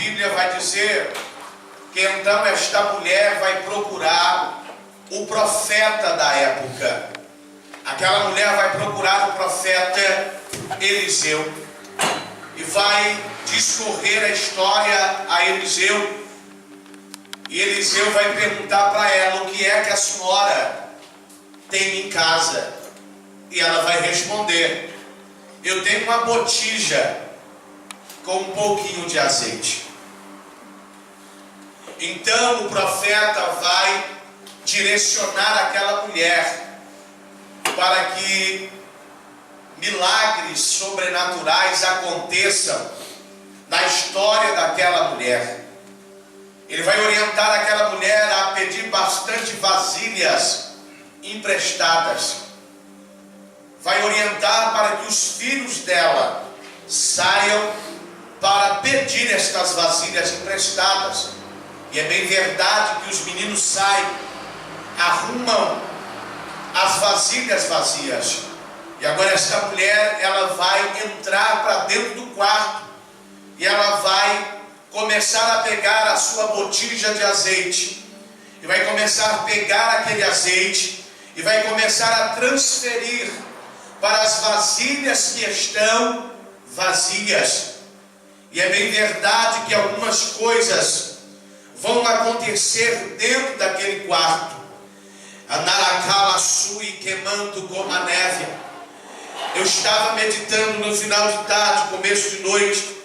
Bíblia vai dizer que então esta mulher vai procurar o profeta da época. Aquela mulher vai procurar o profeta Eliseu e vai discorrer a história a Eliseu. E Eliseu vai perguntar para ela: o que é que a senhora tem em casa? E ela vai responder: eu tenho uma botija com um pouquinho de azeite. Então o profeta vai direcionar aquela mulher para que milagres sobrenaturais aconteçam na história daquela mulher. Ele vai orientar aquela mulher a pedir bastante vasilhas emprestadas. Vai orientar para que os filhos dela saiam para pedir estas vasilhas emprestadas. E é bem verdade que os meninos saem, arrumam as vasilhas vazias. E agora esta mulher, ela vai entrar para dentro do quarto e ela vai começar a pegar a sua botija de azeite. E vai começar a pegar aquele azeite e vai começar a transferir para as vasilhas que estão vazias. E é bem verdade que algumas coisas vão acontecer dentro daquele quarto. A naracala sui queimando como a neve. Eu estava meditando no final de tarde, começo de noite,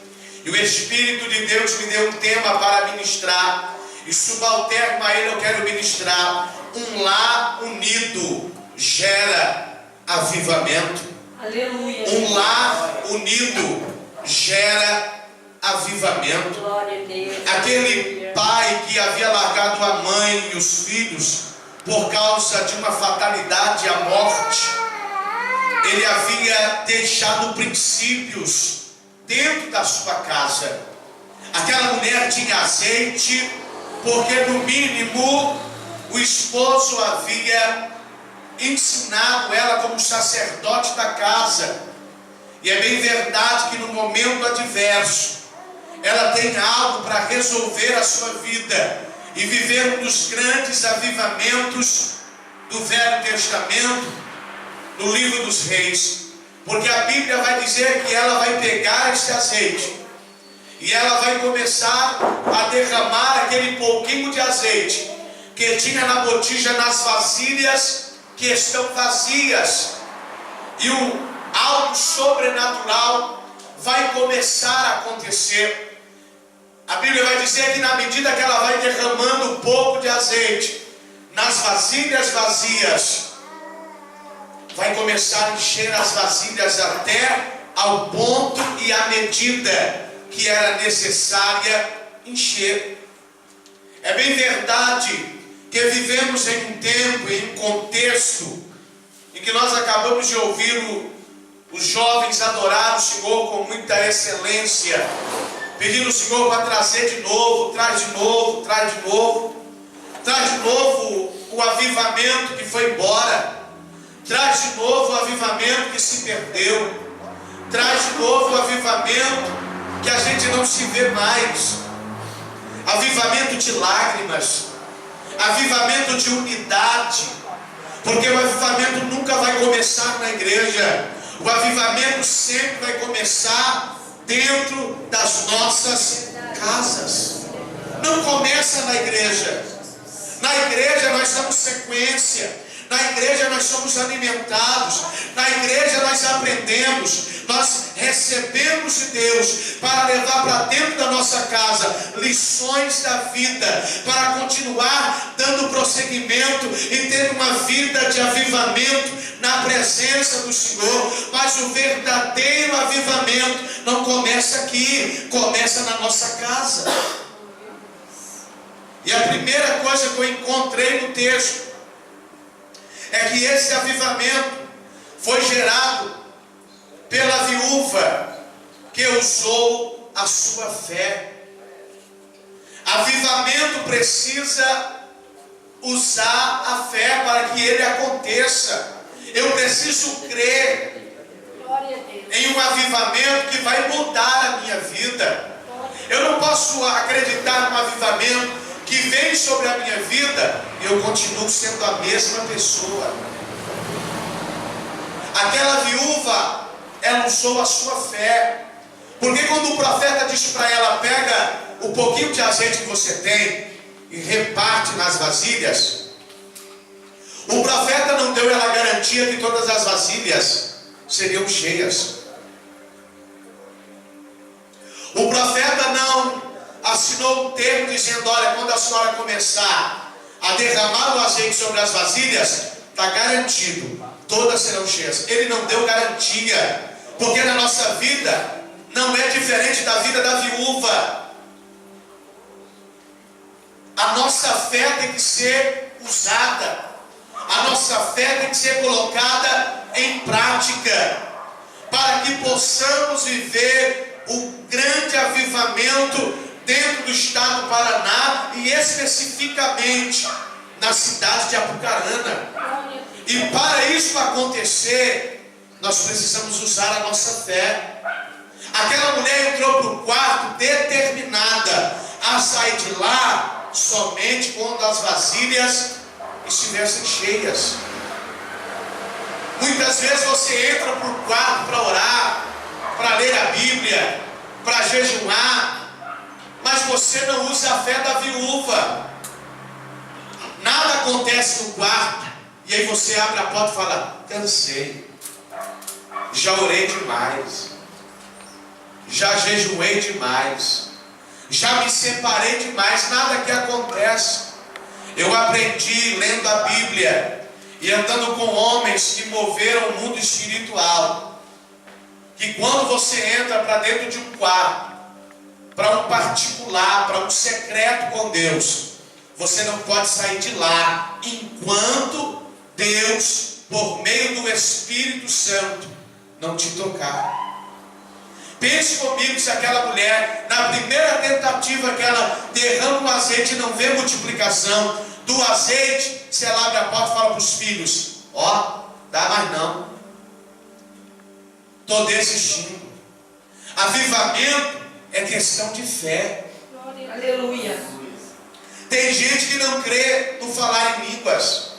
e o Espírito de Deus me deu um tema para ministrar, e subalterno a ele eu quero ministrar: um lar unido gera avivamento. Aleluia. Um lar unido gera avivamento. Glória a Deus. Aquele pai que havia largado a mãe e os filhos por causa de uma fatalidade, a morte, ele havia deixado princípios dentro da sua casa. Aquela mulher tinha azeite, porque no mínimo o esposo havia ensinado ela como sacerdote da casa. E é bem verdade que no momento adverso ela tem algo para resolver a sua vida e viver um dos grandes avivamentos do Velho Testamento, no livro dos Reis. Porque a Bíblia vai dizer que ela vai pegar esse azeite e ela vai começar a derramar aquele pouquinho de azeite que tinha na botija, nas vasilhas que estão vazias. E algo sobrenatural vai começar a acontecer. A Bíblia vai dizer que na medida que ela vai derramando um pouco de azeite nas vasilhas vazias, vai começar a encher as vasilhas até ao ponto e à medida que era necessária encher. É bem verdade que vivemos em um tempo, em um contexto em que nós acabamos de ouvir os jovens adorar o Senhor com muita excelência, pedindo o Senhor para trazer de novo, traz de novo, traz de novo, traz de novo o avivamento que foi embora, traz de novo o avivamento que se perdeu, traz de novo o avivamento que a gente não se vê mais, avivamento de lágrimas, avivamento de unidade, porque o avivamento nunca vai começar na igreja, o avivamento sempre vai começar dentro das nossas casas. Não começa na igreja. Na igreja nós damos sequência, na igreja nós somos alimentados, na igreja nós aprendemos, nós recebemos de Deus para levar para dentro da nossa casa lições da vida, para continuar dando prosseguimento e ter uma vida de avivamento na presença do Senhor. Mas o verdadeiro avivamento não começa aqui, começa na nossa casa. E a primeira coisa que eu encontrei no texto é que esse avivamento foi gerado pela viúva que usou a sua fé. Avivamento precisa usar a fé para que ele aconteça. Eu preciso crer em um avivamento que vai mudar a minha vida. Eu não posso acreditar no avivamento que vem sobre a minha vida e eu continuo sendo a mesma pessoa. Aquela viúva, ela usou a sua fé. Porque quando o profeta disse para ela: pega o pouquinho de azeite que você tem e reparte nas vasilhas, o profeta não deu ela a garantia que todas as vasilhas seriam cheias. O profeta não assinou um termo dizendo: olha, quando a senhora começar a derramar o azeite sobre as vasilhas, está garantido, todas serão cheias. Ele não deu garantia, porque na nossa vida não é diferente da vida da viúva. A nossa fé tem que ser usada, a nossa fé tem que ser colocada em prática, para que possamos viver o grande avivamento dentro do estado do Paraná e especificamente na cidade de Apucarana. E para isso acontecer, nós precisamos usar a nossa fé. Aquela mulher entrou para o quarto determinada a sair de lá somente quando as vasilhas estivessem cheias. Muitas vezes você entra para o quarto para orar, para ler a Bíblia, para jejuar, mas você não usa a fé da viúva. Nada acontece no quarto, e aí você abre a porta e fala: cansei, já orei demais, já jejuei demais, já me separei demais. Nada que acontece. Eu aprendi lendo a Bíblia e andando com homens que moveram o mundo espiritual, que quando você entra para dentro de um quarto, para um particular, para um secreto com Deus, você não pode sair de lá enquanto Deus, por meio do Espírito Santo, não te tocar. Pense comigo, se aquela mulher, na primeira tentativa que ela derrama o azeite e não vê multiplicação do azeite, se ela abre a porta e fala para os filhos: ó, dá mais não, estou desistindo. Avivamento é questão de fé. Aleluia. Tem gente que não crê no falar em línguas.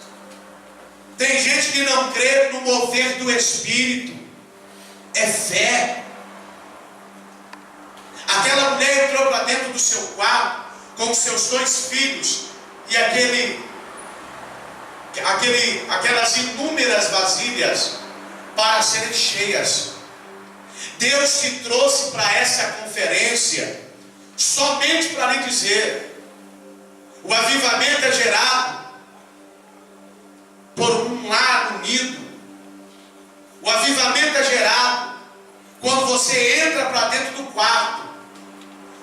Tem gente que não crê no mover do Espírito. É fé. Aquela mulher entrou para dentro do seu quarto com os seus 2 filhos e aquelas inúmeras vasilhas para serem cheias. Deus te trouxe para essa conferência somente para lhe dizer: o avivamento é gerado por um lar unido. O avivamento é gerado quando você entra para dentro do quarto.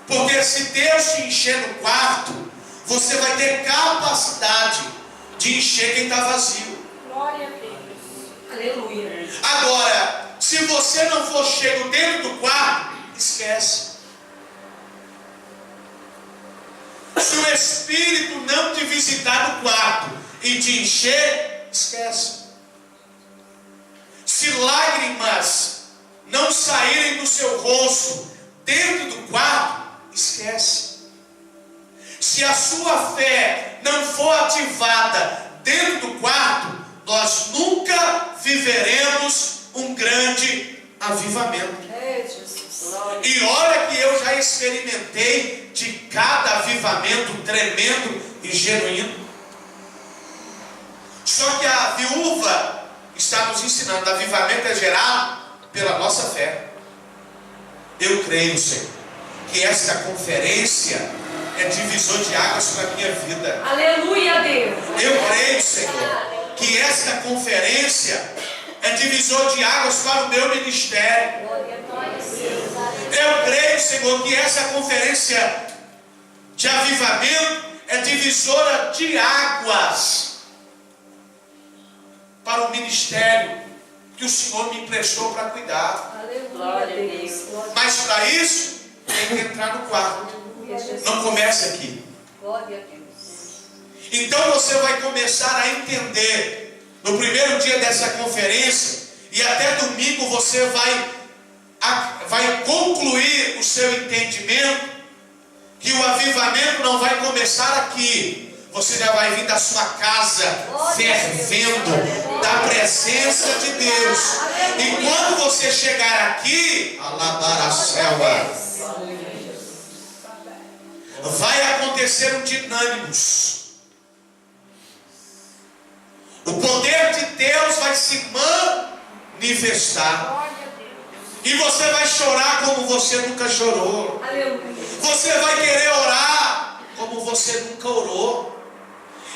Porque se Deus te encher no quarto, você vai ter capacidade de encher quem está vazio. Glória a Deus. Aleluia. Agora, se você não for cheio dentro do quarto, esquece. Se o Espírito não te visitar no quarto e te encher, esquece. Se lágrimas não saírem do seu rosto dentro do quarto, esquece. Se a sua fé não for ativada dentro do quarto, nós nunca viveremos um grande avivamento. E olha que eu já experimentei de cada avivamento tremendo e genuíno. Só que a viúva está nos ensinando: avivamento é gerado pela nossa fé. Eu creio, Senhor, que esta conferência é divisor de águas para a minha vida. Aleluia, Deus. Eu creio, Senhor, que esta conferência é divisor de águas para o meu ministério. Eu creio, Senhor, que essa conferência de avivamento é divisora de águas para o ministério que o Senhor me emprestou para cuidar. Aleluia. Mas para isso, tem que entrar no quarto. Não começa aqui. Glória a Deus. Então você vai começar a entender no primeiro dia dessa conferência, e até domingo você vai concluir o seu entendimento avivamento não vai começar aqui. Você já vai vir da sua casa fervendo da presença de Deus. E quando você chegar aqui, vai acontecer um dinâmicos. O poder de Deus vai se manifestar. E você vai chorar como você nunca chorou. Você vai querer orar como você nunca orou.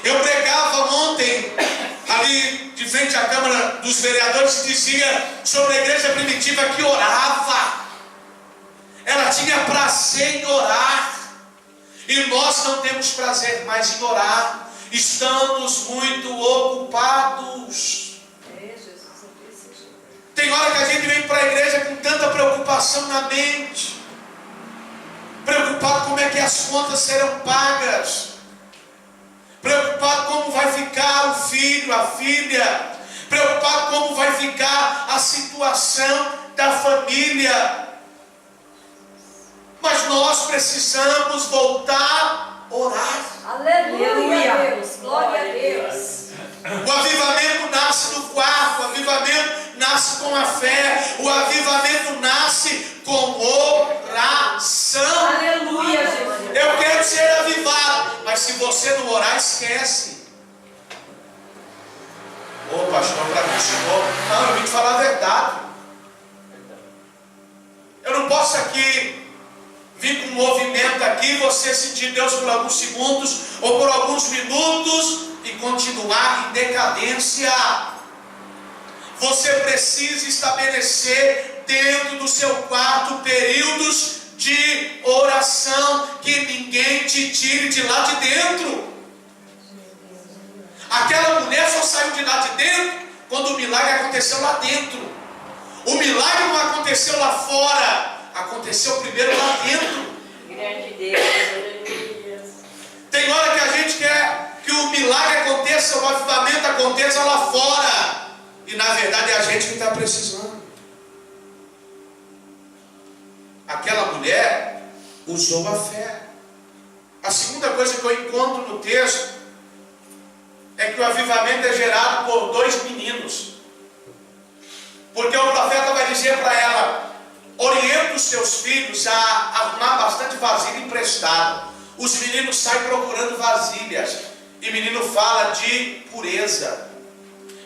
Eu pregava ontem, ali de frente à Câmara dos Vereadores, e dizia sobre a igreja primitiva que orava. Ela tinha prazer em orar. E nós não temos prazer mais em orar. Estamos muito ocupados. Tem hora que a gente vem para a igreja com tanta preocupação na mente. Preocupado como é que as contas serão pagas. Preocupado como vai ficar o filho, a filha. Preocupado como vai ficar a situação da família. Mas nós precisamos voltar a orar. Aleluia, Deus. Glória a Deus. O avivamento nasce no quarto. O avivamento nasce com a fé. O avivamento nasce com oração. Aleluia, Jesus. Eu quero ser avivado. Mas se você não orar, esquece. Ô pastor, para mim chegou. Não, eu vim te falar a verdade. Eu não posso aqui vir com um movimento aqui, você sentir Deus por alguns segundos ou por alguns minutos e continuar em decadência. Você precisa estabelecer dentro do seu quarto períodos de oração, que ninguém te tire de lá de dentro. Aquela mulher só saiu de lá de dentro quando o milagre aconteceu lá dentro. O milagre não aconteceu lá fora, aconteceu primeiro lá dentro. Grande Deus. Tem hora que a gente quer que o milagre aconteça, o avivamento aconteça lá fora. E na verdade é a gente que está precisando. Aquela mulher usou a fé. A segunda coisa que eu encontro no texto é que o avivamento é gerado por dois meninos. Porque o profeta vai dizer para ela: orienta os seus filhos a arrumar bastante vasilha emprestada. Os meninos saem procurando vasilhas. E menino fala de pureza.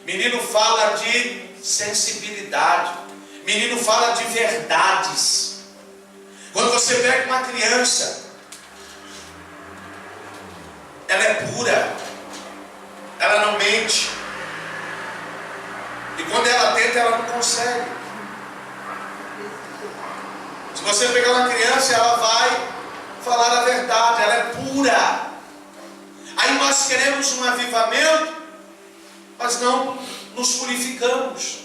Menino fala de sensibilidade. Menino fala de verdades. Quando você pega uma criança, ela é pura. Ela não mente. E quando ela tenta, ela não consegue. Se você pegar uma criança, ela vai falar a verdade, ela é pura. Aí nós queremos um avivamento, mas não nos purificamos.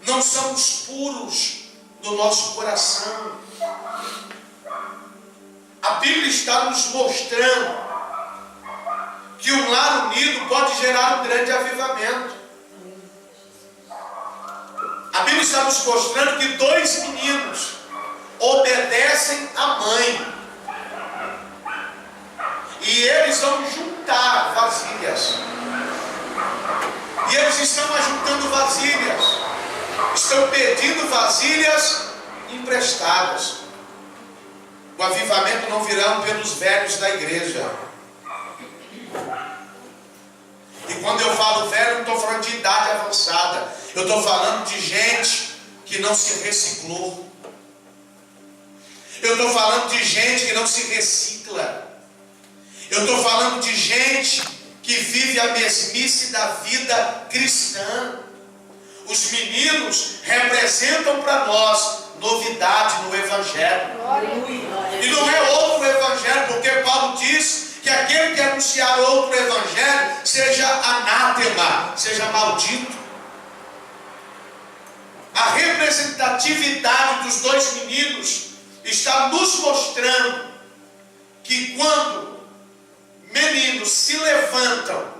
Não somos puros do nosso coração. A Bíblia está nos mostrando que um lar unido pode gerar um grande avivamento. A Bíblia está nos mostrando que dois meninos obedecem à mãe. E eles vão juntar vasilhas. E eles estão ajuntando vasilhas. Estão pedindo vasilhas emprestadas. O avivamento não virá pelos velhos da igreja. E quando eu falo velho, não estou falando de idade avançada. Eu estou falando de gente que não se reciclou. Eu estou falando de gente que não se recicla. Eu estou falando de gente que vive a mesmice da vida cristã. Os meninos representam para nós novidade no Evangelho. E não é outro Evangelho, porque Paulo diz que aquele que anunciar outro Evangelho seja anátema, seja maldito. A representatividade dos dois meninos está nos mostrando que quando meninos se levantam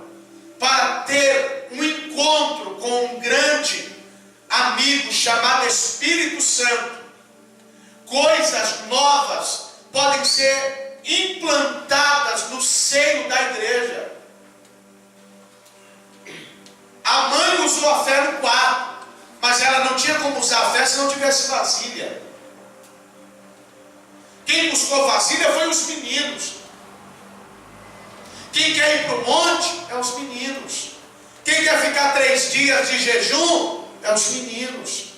para ter um encontro com um grande amigo chamado Espírito Santo, coisas novas podem ser implantadas no seio da igreja. A mãe usou a fé no quarto, mas ela não tinha como usar a fé se não tivesse vasilha. Quem buscou vasilha foi os meninos. Quem quer ir para o monte é os meninos. Quem quer ficar 3 dias de jejum é os meninos.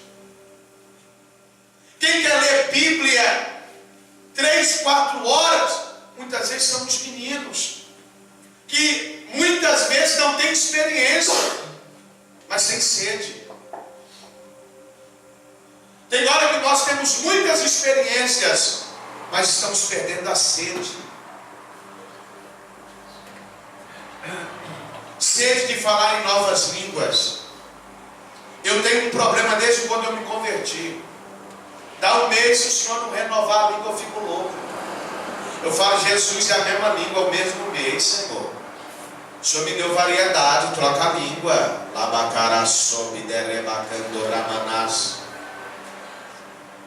Quem quer ler Bíblia 3, 4 horas, muitas vezes são os meninos, que muitas vezes não têm experiência, mas têm sede. Tem hora que nós temos muitas experiências, mas estamos perdendo a sede. Sede de falar em novas línguas. Eu tenho um problema desde quando eu me converti. Dá um mês, se o Senhor não renovar a língua, eu fico louco. Eu falo, Jesus é a mesma língua, o mesmo mês, Senhor. O Senhor me deu variedade, troca a língua.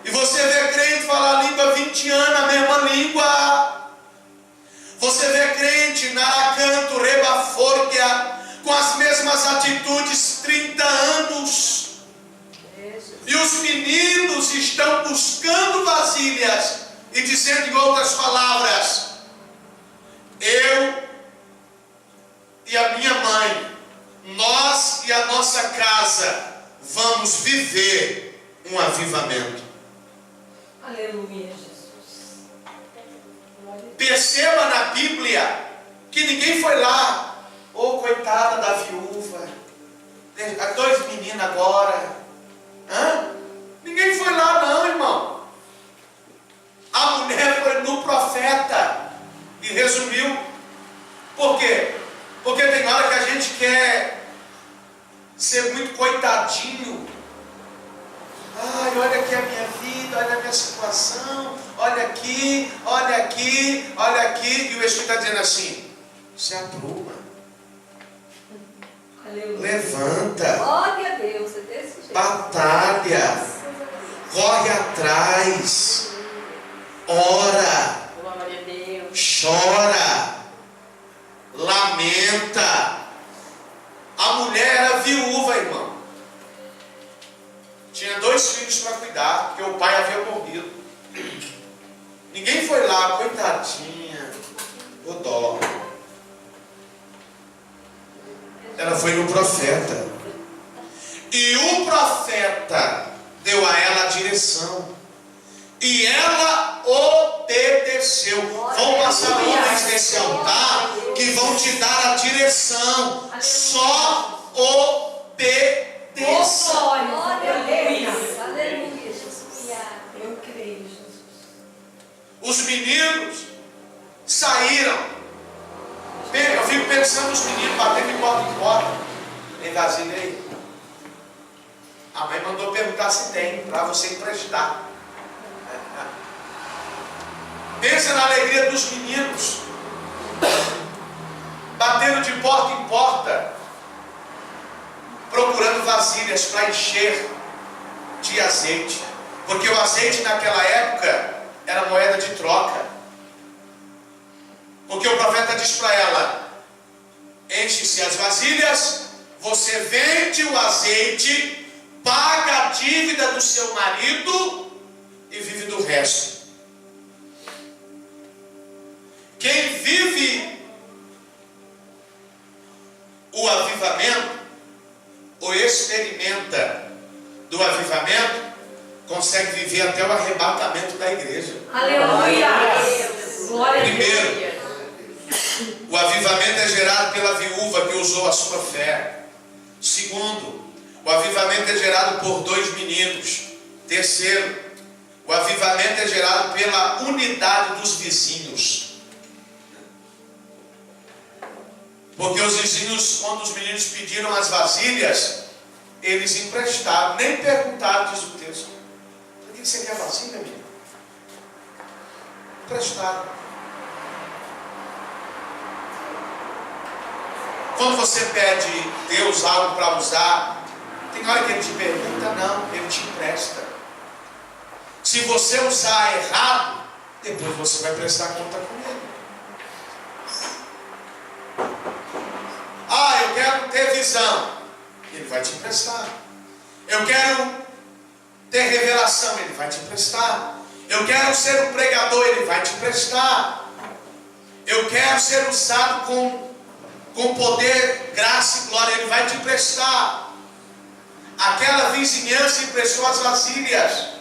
E você vê crente falar a língua 20 anos, a mesma língua. Você vê crente na canto, rebaforquia, com as mesmas atitudes 30 anos. E os meninos estão buscando vasilhas e dizendo em outras palavras: eu e a minha mãe, nós e a nossa casa vamos viver um avivamento. Aleluia, Jesus. Perceba na Bíblia que ninguém foi lá. Ô, coitada da viúva, 2 meninos agora. Ninguém foi lá não, irmão. A mulher foi no profeta e resumiu. Por quê? Porque tem hora que a gente quer ser muito coitadinho. Ai, olha aqui a minha vida, olha a minha situação, olha aqui, olha aqui, olha aqui. E o Espírito está dizendo assim: se apruma. Aleluia. Levanta. Glória a Deus, é desse jeito. Batalha. Corre atrás. Ora. Glória a Deus. Chora. Lamenta. A mulher era viúva, irmão. Tinha 2 filhos para cuidar, porque o pai havia morrido. Ninguém foi lá, coitadinha. O dó. Ela foi no profeta. E o profeta deu a ela a direção. E ela obedeceu. Vão passar homens nesse altar que vão te dar a direção. Só obedeça. Glória a Deus. Aleluia, Jesus. Eu creio, Jesus. Os meninos saíram. Eu fico pensando nos meninos batendo de porta em porta. Tem vasilha aí? A mãe mandou perguntar se tem, para você emprestar. Pensa na alegria dos meninos, batendo de porta em porta, procurando vasilhas para encher de azeite, porque o azeite naquela época era moeda de troca. Porque o profeta diz para ela: enche-se as vasilhas, você vende o azeite, paga a dívida do seu marido e vive do resto. Quem vive o avivamento, ou experimenta do avivamento, consegue viver até o arrebatamento da igreja. Aleluia. Glória a Deus. Primeiro, o avivamento é gerado pela viúva que usou a sua fé. Segundo, o avivamento é gerado por 2 meninos. Terceiro, o avivamento é gerado pela unidade dos vizinhos. Porque os vizinhos, quando os meninos pediram as vasilhas, eles emprestaram, nem perguntaram, diz o texto: por que você quer vasilha, menino? Emprestaram. Quando você pede Deus algo para usar, tem hora que Ele te pergunta, não, Ele te empresta. Se você usar errado, depois você vai prestar conta com Ele. ter visão, Ele vai te emprestar. Eu quero ter revelação, Ele vai te emprestar. Eu quero ser um pregador, Ele vai te emprestar. Eu quero ser usado com poder, graça e glória, Ele vai te emprestar. Aquela vizinhança emprestou as vasilhas.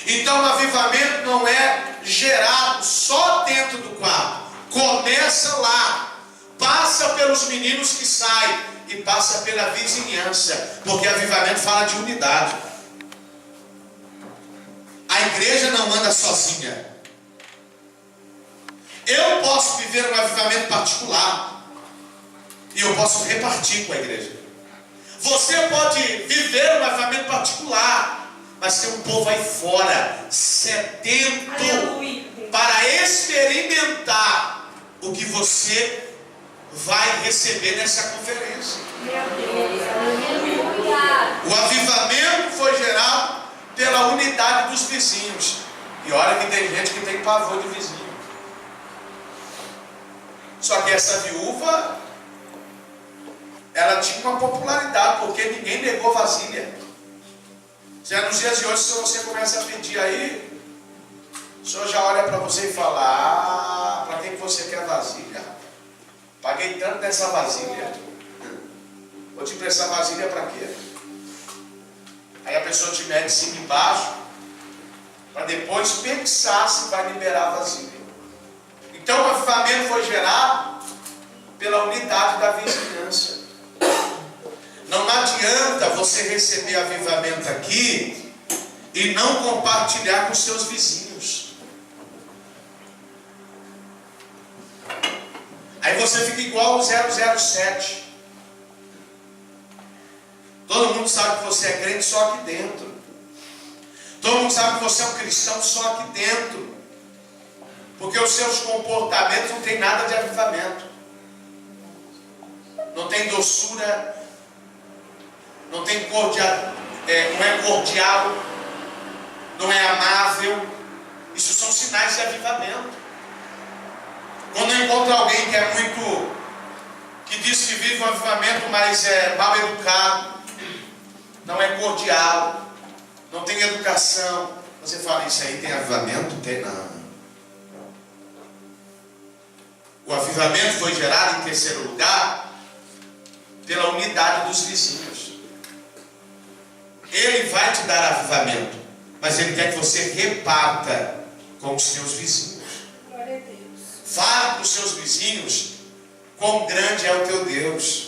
Então o avivamento não é gerado só dentro do quarto. Começa lá. Passa pelos meninos que saem e passa pela vizinhança. Porque avivamento fala de unidade. A igreja não anda sozinha. Eu posso viver um avivamento particular e eu posso repartir com a igreja. Você pode viver um avivamento particular, mas tem um povo aí fora sedento para experimentar o que você vai receber nessa conferência. O avivamento foi gerado pela unidade dos vizinhos. E olha que tem gente que tem pavor de vizinho. Só que essa viúva, ela tinha uma popularidade, porque ninguém negou vasilha. Já nos dias de hoje, se você começa a pedir aí, o senhor já olha para você e fala: para que você quer vasilha? Paguei tanto nessa vasilha. Vou te emprestar vasilha para quê? Aí a pessoa te mete de cima e embaixo, para depois pensar se vai liberar a vasilha. Então o avivamento foi gerado pela unidade da vizinhança. Não adianta você receber avivamento aqui e não compartilhar com seus vizinhos. Aí você fica igual ao 007. Todo mundo sabe que você é crente só aqui dentro. Todo mundo sabe que você é um cristão só aqui dentro. Porque os seus comportamentos não tem nada de avivamento. Não tem doçura. Não tem cordial, não é cordial. Não é amável. Isso são sinais de avivamento. Quando eu encontro alguém que diz que vive um avivamento, mas é mal educado, não é cordial, não tem educação, você fala: isso aí tem avivamento? Tem não. O avivamento foi gerado, em terceiro lugar, pela unidade dos vizinhos. Ele vai te dar avivamento, mas Ele quer que você reparta com os seus vizinhos. Glória a Deus. Fale para os seus vizinhos quão grande é o teu Deus.